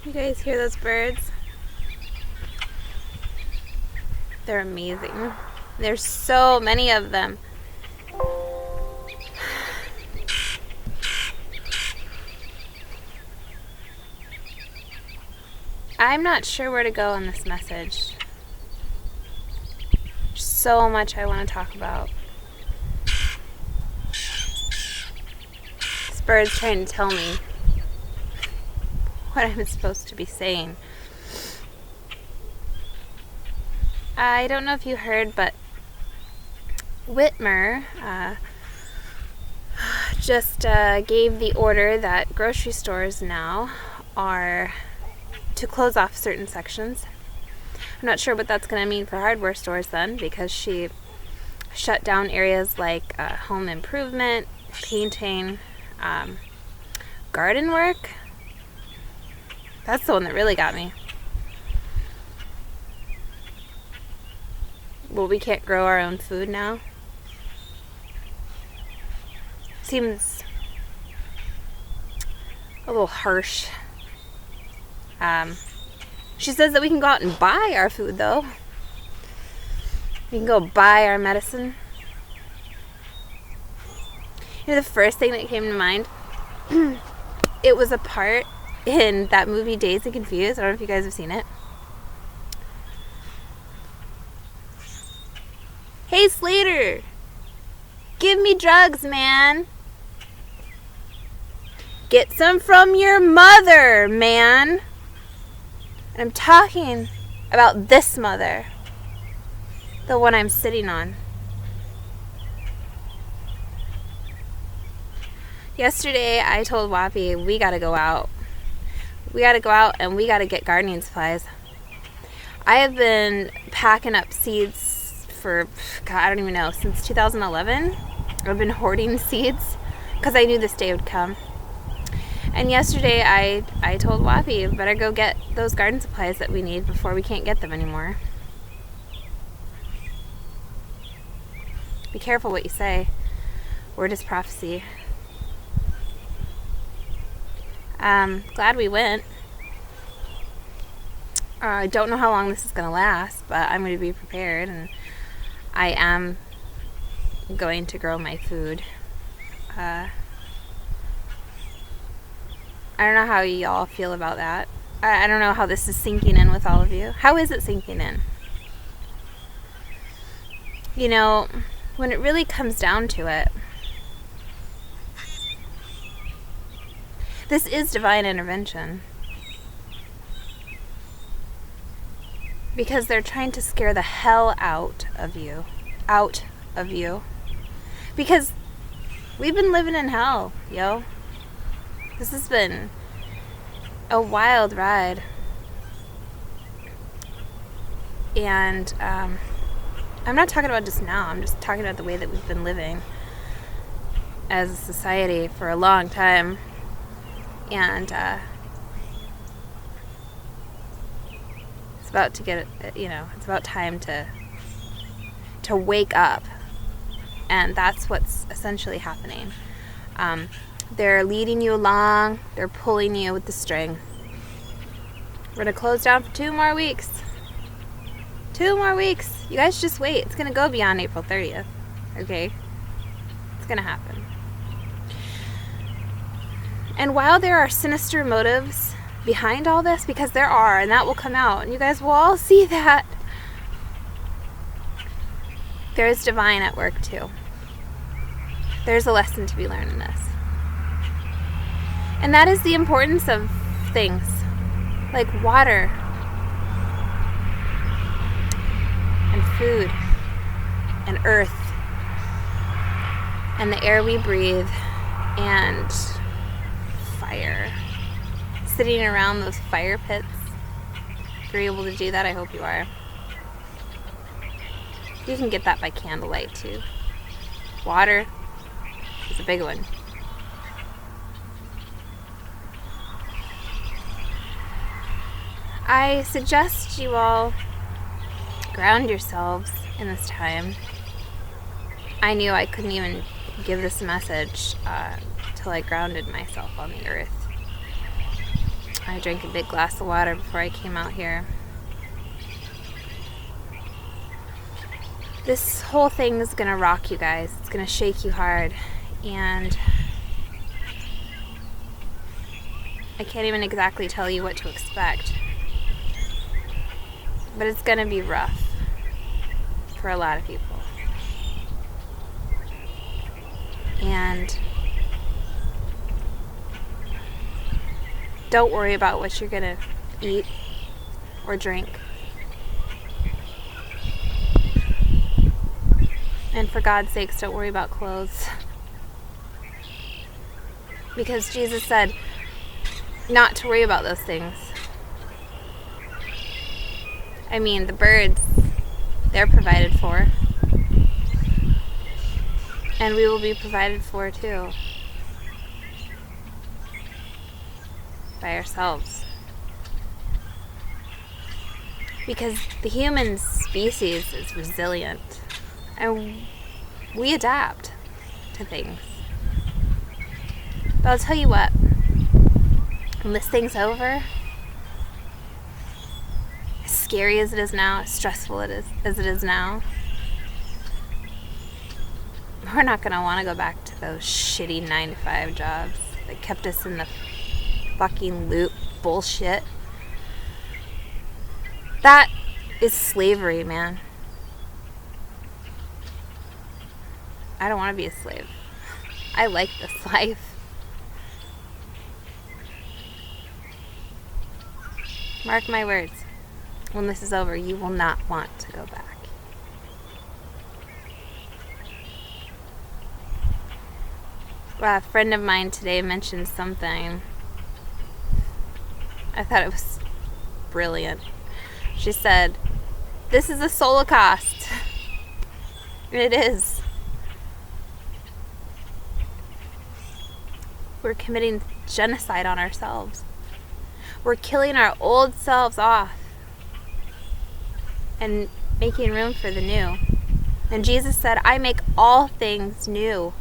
You guys hear those birds? They're amazing. There's so many of them. I'm not sure where to go on this message. There's so much I want to talk about. This bird's trying to tell me what I'm supposed to be saying. I don't know if you heard, but Whitmer just gave the order that grocery stores now are to close off certain sections. I'm not sure what that's going to mean for hardware stores then, because she shut down areas like home improvement, painting, garden work. That's the one that really got me. Well, we can't grow our own food now. Seems a little harsh. She says that we can go out and buy our food, though. We can go buy our medicine. You know, the first thing that came to mind, it was a part in that movie Dazed and Confused. I don't know if you guys have seen it. Hey, Slater! Give me drugs, man! Get some from your mother, man! And I'm talking about this mother. The one I'm sitting on. Yesterday, I told Wappy, we gotta go out. We gotta go out and we gotta get gardening supplies. I have been packing up seeds for, God, I don't even know, since 2011. I've been hoarding seeds because I knew this day would come. And yesterday I told Wappy, better go get those garden supplies that we need before we can't get them anymore. Be careful what you say. Word is prophecy. Glad we went. I don't know how long this is going to last, but I'm going to be prepared, and I am going to grow my food. I don't know how y'all feel about that. I don't know how this is sinking in with all of you. How is it sinking in? You know, when it really comes down to it, this is divine intervention. Because they're trying to scare the hell out of you. Out of you. Because we've been living in hell, yo. This has been a wild ride. And I'm not talking about just now. I'm just talking about the way that we've been living as a society for a long time. And it's about to get, it's about time to wake up. And that's what's essentially happening. They're leading you along. They're pulling you with the string. We're going to close down for 2 more weeks. 2 more weeks. You guys just wait. It's going to go beyond April 30th. Okay? It's going to happen. And while there are sinister motives behind all this, because there are, and that will come out, and you guys will all see that, there is divine at work too. There's a lesson to be learned in this. And that is the importance of things like water and food and earth and the air we breathe and fire. Sitting around those fire pits. If you're able to do that, I hope you are. You can get that by candlelight too. Water is a big one. I suggest you all ground yourselves in this time. I knew I couldn't even give this message till I grounded myself on the earth. I drank a big glass of water before I came out here. This whole thing is going to rock you guys. It's going to shake you hard. And I can't even exactly tell you what to expect. But it's going to be rough for a lot of people. And don't worry about what you're going to eat or drink. And for God's sakes, don't worry about clothes. Because Jesus said not to worry about those things. I mean, the birds, they're provided for. And we will be provided for too. By ourselves. Because the human species is resilient. And we adapt to things. But I'll tell you what, when this thing's over, as scary as it is now, as stressful as it is now, we're not going to want to go back to those shitty 9-to-5 jobs that kept us in the fucking loop bullshit. That is slavery, man. I don't want to be a slave. I like this life. Mark my words. When this is over, you will not want to go back. Well, a friend of mine today mentioned something. I thought it was brilliant. She said, "This is a Holocaust." And it is. We're committing genocide on ourselves. We're killing our old selves off and making room for the new. And Jesus said, "I make all things new."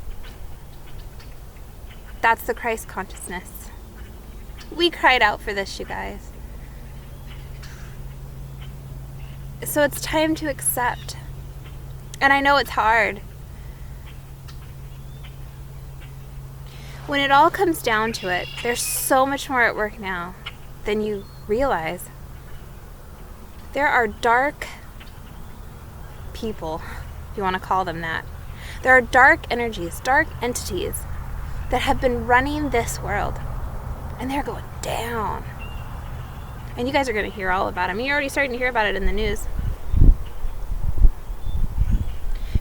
That's the Christ consciousness. We cried out for this, you guys. So it's time to accept. And I know it's hard. When it all comes down to it, there's so much more at work now than you realize. There are dark people, if you want to call them that. There are dark energies, dark entities that have been running this world. And they're going down. And you guys are going to hear all about them. You're already starting to hear about it in the news.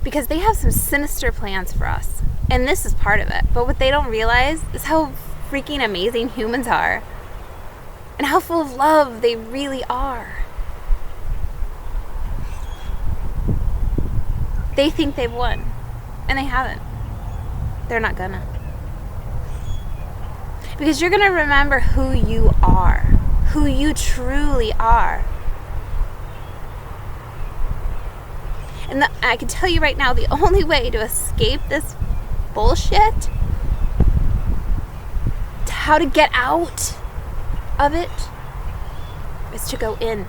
Because they have some sinister plans for us. And this is part of it. But what they don't realize is how freaking amazing humans are. And how full of love they really are. They think they've won. And they haven't. They're not gonna. Because you're gonna remember who you are. Who you truly are. And I can tell you right now, the only way to escape this bullshit, how to get out of it, is to go in.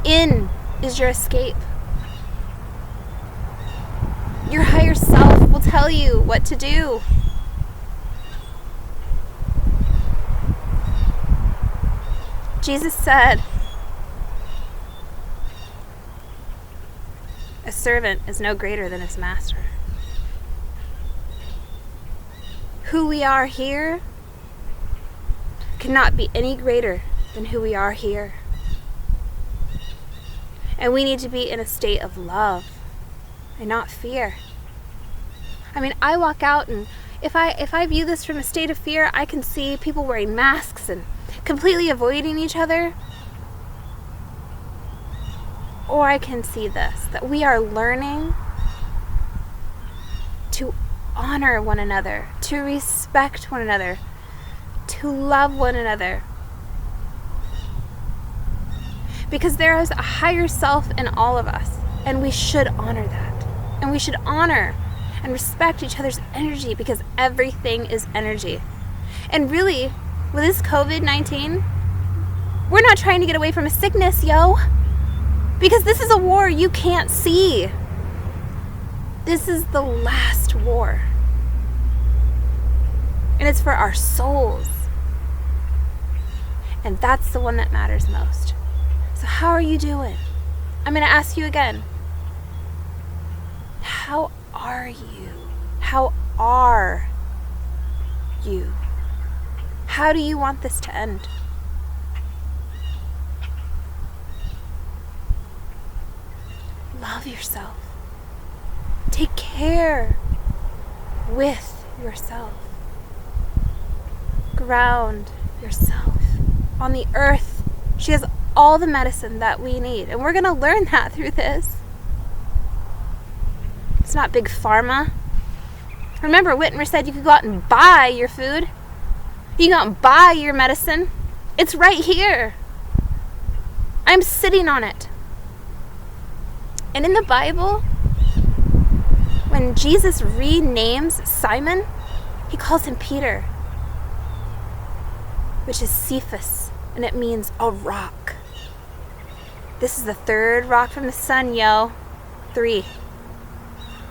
In is your escape. Your higher self will tell you what to do. Jesus said, "A servant is no greater than his master." Who we are here cannot be any greater than who we are here. And we need to be in a state of love and not fear. I mean, I walk out and if I view this from a state of fear, I can see people wearing masks and completely avoiding each other. Or I can see this, that we are learning to honor one another, to respect one another, to love one another. Because there is a higher self in all of us, and we should honor that. And we should honor and respect each other's energy, because everything is energy. And really, With this COVID-19, we're not trying to get away from a sickness, yo. Because this is a war you can't see. This is the last war. And it's for our souls. And that's the one that matters most. So how are you doing? I'm going to ask you again. How are you? How are you? How do you want this to end? Love yourself. Take care with yourself. Ground yourself on the earth. She has all the medicine that we need, and we're going to learn that through this. It's not big pharma. Remember, Whitmer said you could go out and buy your food. You can go out and buy your medicine. It's right here. I'm sitting on it. And in the Bible, when Jesus renames Simon, he calls him Peter, which is Cephas, and it means a rock. This is the third rock from the sun, yo. 3.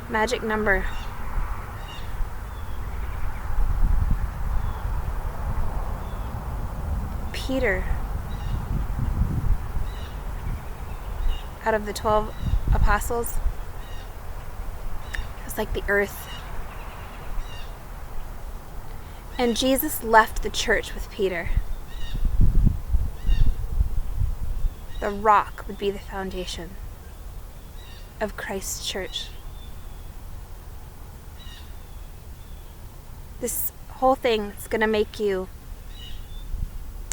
Magic number. Peter, out of the 12 apostles, it was like the earth. And Jesus left the church with Peter. The rock would be the foundation of Christ's church. This whole thing is going to make you,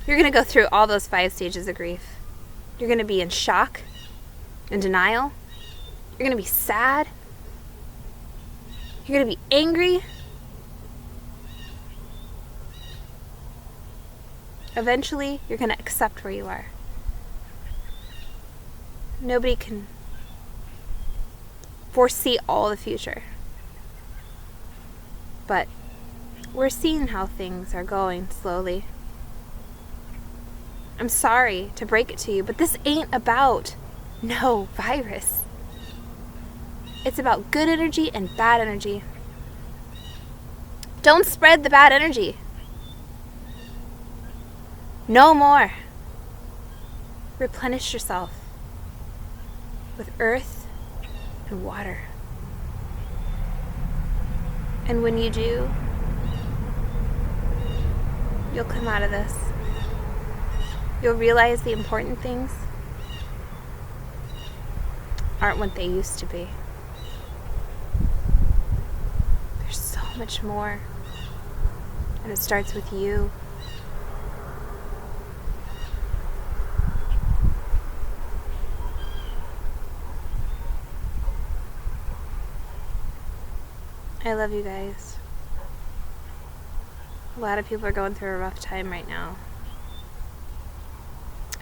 you're going to go through all those 5 stages of grief. You're going to be in shock, in denial. You're going to be sad. You're going to be angry. Eventually, you're going to accept where you are. Nobody can foresee all the future. But we're seeing how things are going slowly. I'm sorry to break it to you, but this ain't about no virus. It's about good energy and bad energy. Don't spread the bad energy. No more. Replenish yourself with earth and water. And when you do, you'll come out of this. You'll realize the important things aren't what they used to be. There's so much more. And it starts with you. I love you guys. A lot of people are going through a rough time right now.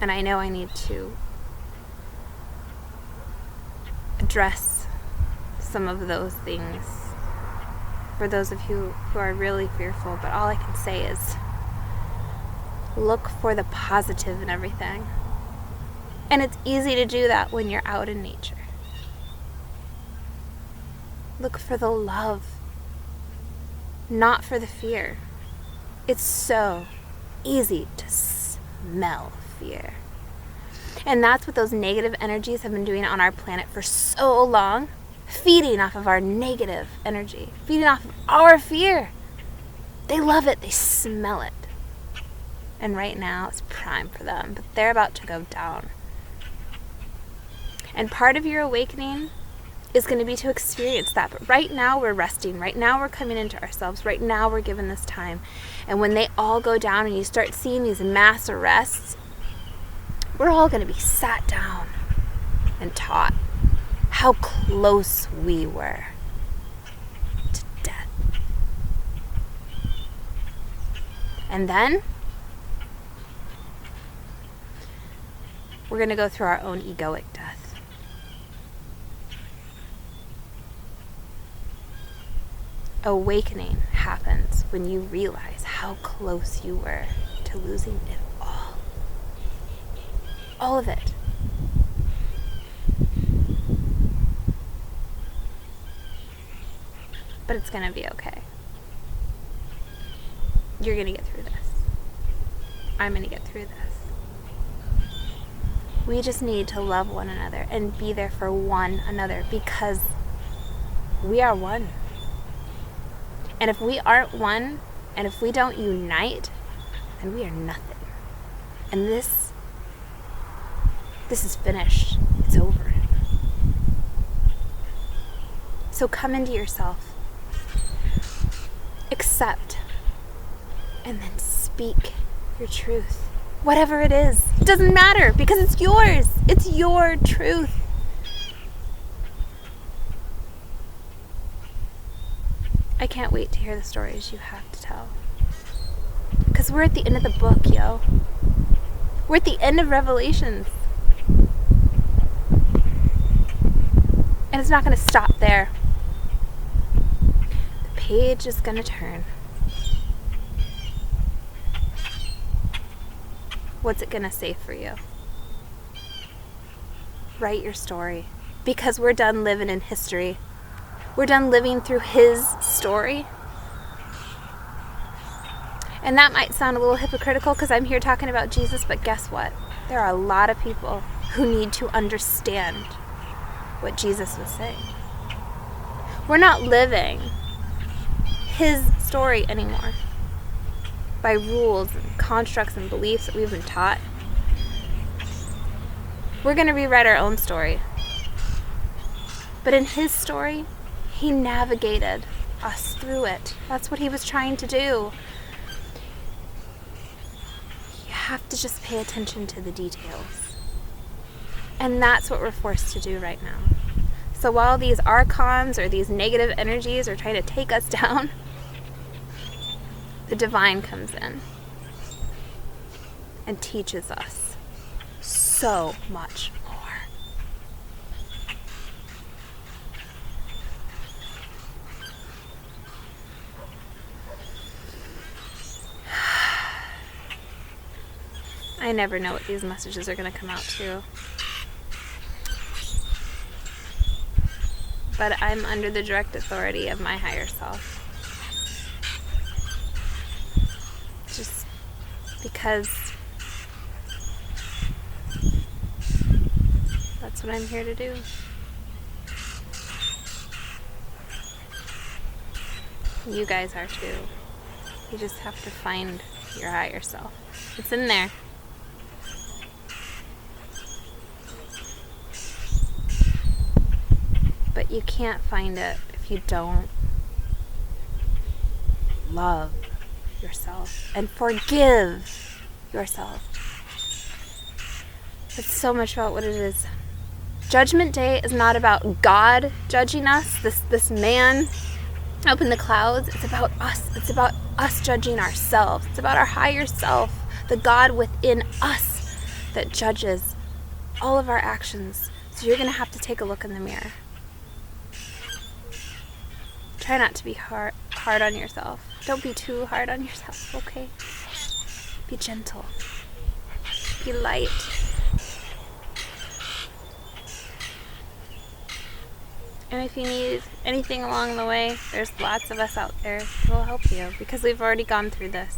And I know I need to address some of those things for those of you who are really fearful. But all I can say is look for the positive in everything. And it's easy to do that when you're out in nature. Look for the love, not for the fear. It's so easy to smell fear. And that's what those negative energies have been doing on our planet for so long, feeding off of our negative energy, feeding off of our fear. They love it, they smell it. And right now it's prime for them, but they're about to go down. And part of your awakening is going to be to experience that. But right now we're resting. Right now we're coming into ourselves. Right now we're given this time. And when they all go down and you start seeing these mass arrests, we're all going to be sat down and taught how close we were to death. And then we're going to go through our own egoic death. Awakening happens when you realize how close you were to losing it all. All of it. But it's going to be okay. You're going to get through this. I'm going to get through this. We just need to love one another and be there for one another, because we are one. And if we aren't one, and if we don't unite, then we are nothing. And this is finished. It's over. So come into yourself. Accept. And then speak your truth. Whatever it is. It doesn't matter, because it's yours. It's your truth. I can't wait to hear the stories you have to tell. Because we're at the end of the book, yo. We're at the end of Revelations. And it's not going to stop there. The page is going to turn. What's it going to say for you? Write your story. Because we're done living in history. We're done living through his story. And that might sound a little hypocritical because I'm here talking about Jesus, but guess what? There are a lot of people who need to understand what Jesus was saying. We're not living his story anymore by rules and constructs and beliefs that we've been taught. We're going to rewrite our own story. But in his story, he navigated us through it. That's what he was trying to do. You have to just pay attention to the details. And that's what we're forced to do right now. So while these archons or these negative energies are trying to take us down, the divine comes in and teaches us so much more. I never know what these messages are going to come out to. But I'm under the direct authority of my higher self. Just because that's what I'm here to do. You guys are too. You just have to find your higher self. It's in there. But you can't find it if you don't love yourself and forgive yourself. It's so much about what it is. Judgment Day is not about God judging us, this man up in the clouds. It's about us. It's about us judging ourselves. It's about our higher self, the God within us that judges all of our actions. So you're going to have to take a look in the mirror. Try not to be hard on yourself. Don't be too hard on yourself, okay? Be gentle. Be light. And if you need anything along the way, there's lots of us out there who will help you, because we've already gone through this.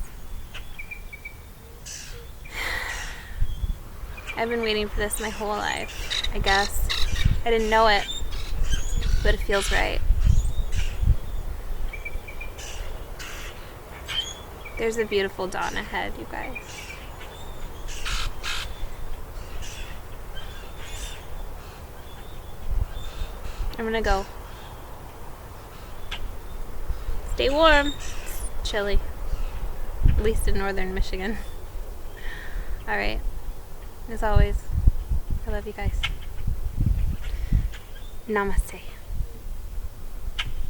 I've been waiting for this my whole life, I guess. I didn't know it, but it feels right. There's a beautiful dawn ahead, you guys. I'm gonna go. Stay warm. It's chilly. At least in northern Michigan. Alright. As always, I love you guys. Namaste.